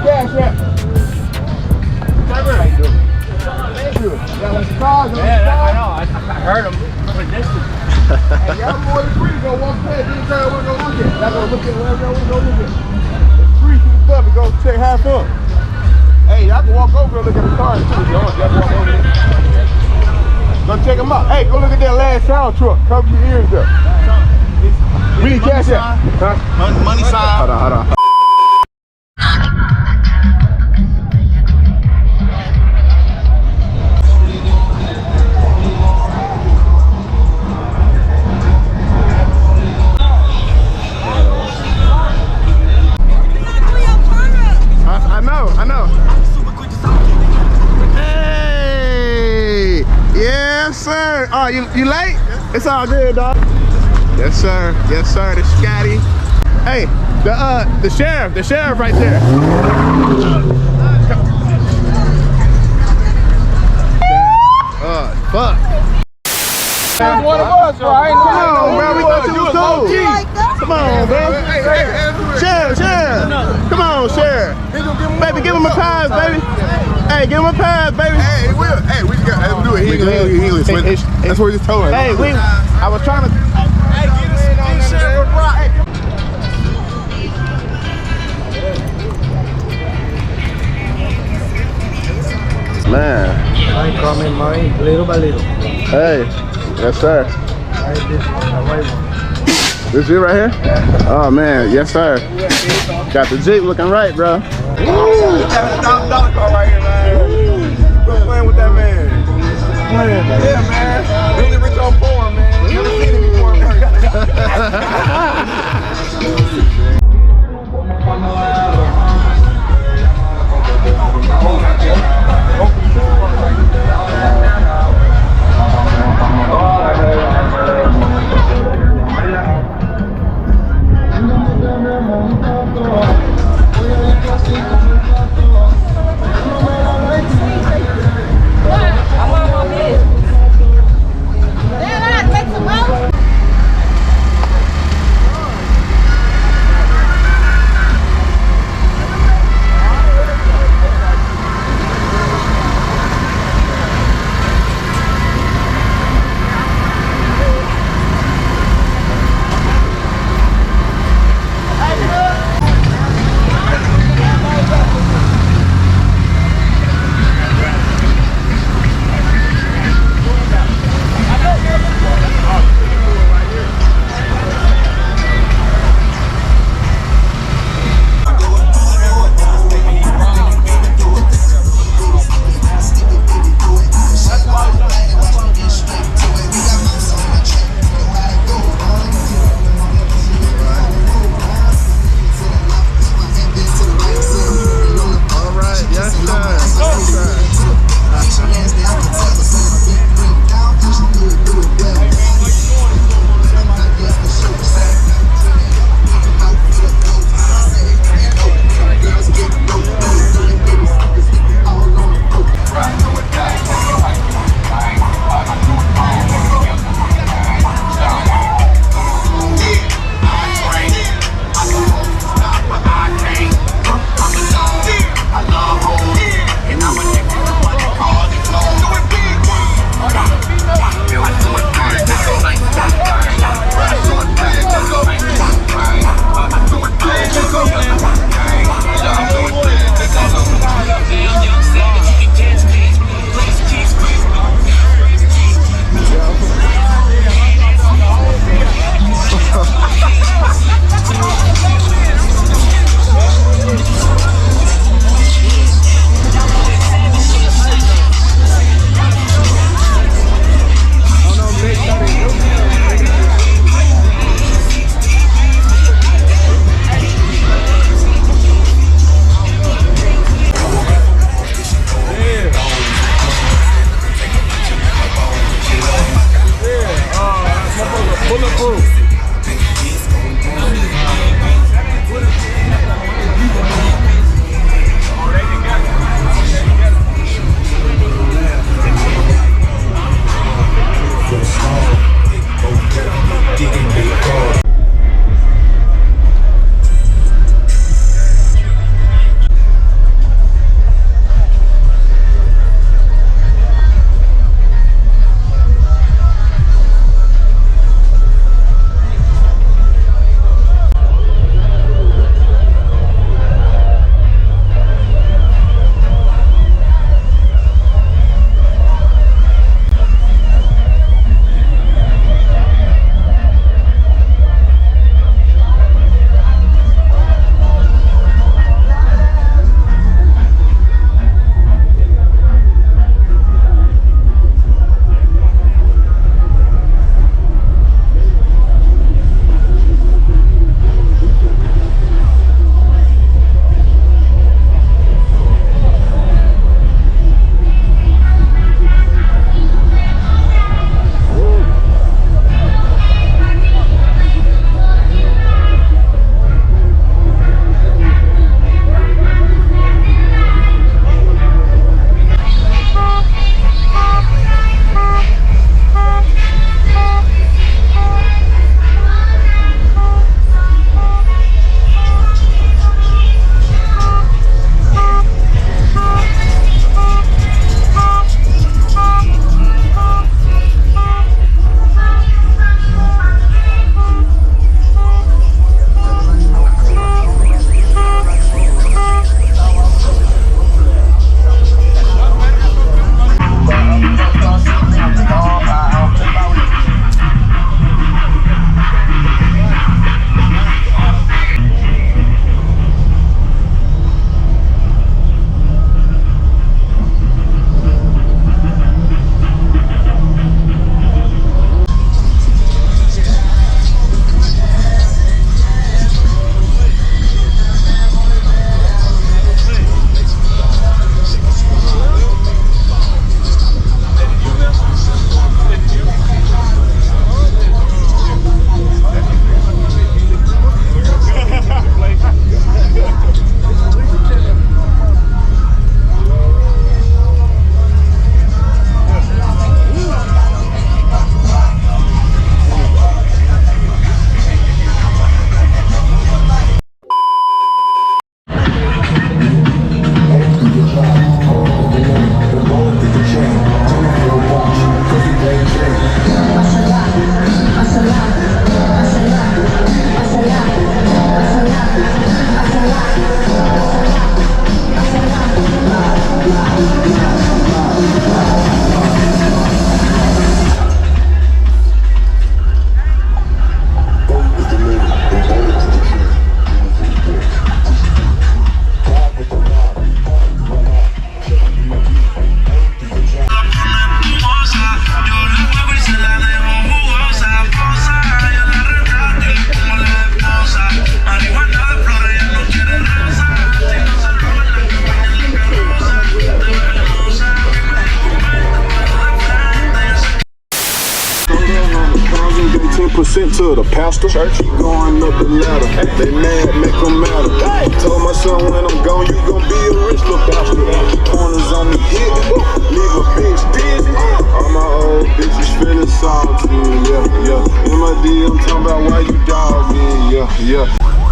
cash at? How you doing? Thank you. Got some cars on the I know. I heard them from a distance. Hey, y'all more than free to go walk past anytime we're going to look at. Y'all going to look at wherever y'all want to go look at. It's free to the public. Go check, have fun. Hey, y'all can walk over and look at the cars too. Y'all can walk over there. Go check them out. Hey, go look at that last sound truck. Cover your ears up. We need cash out. Huh? Money sign. Hold on. I know. Hey, yes sir. Oh, you late? It's all good, dog. Yes sir. The Scotty. Hey, the sheriff right there. Fuck. That's one of us, bro. Come on, bro. We thought you was cool. Come on, bro. Sheriff. Come on, Sheriff. Baby, give him a pass, baby. Hey, give him a pass, baby. Hey, we just got to do it. He that's what he just told us. Hey, I was trying to. Hey, get us Sheriff Brock. Man. I come in mine little by little. Hey, yes sir. This Jeep right here? Oh man, yes sir. Got the Jeep looking right, bro. $1,000 car right here, man. Quit playing with that man. Yeah, man. Really rich on porn, man. Never seen him before in person. sent to the pastor. Church, keep going up the ladder. They mad, make them matter. Told my son when I'm gone, you gon' be a rich little bastard. Corners on me hit, leave a bitch dizzy. All my old bitches feeling salty, yeah. In my D, I'm talking about why you dog me, yeah.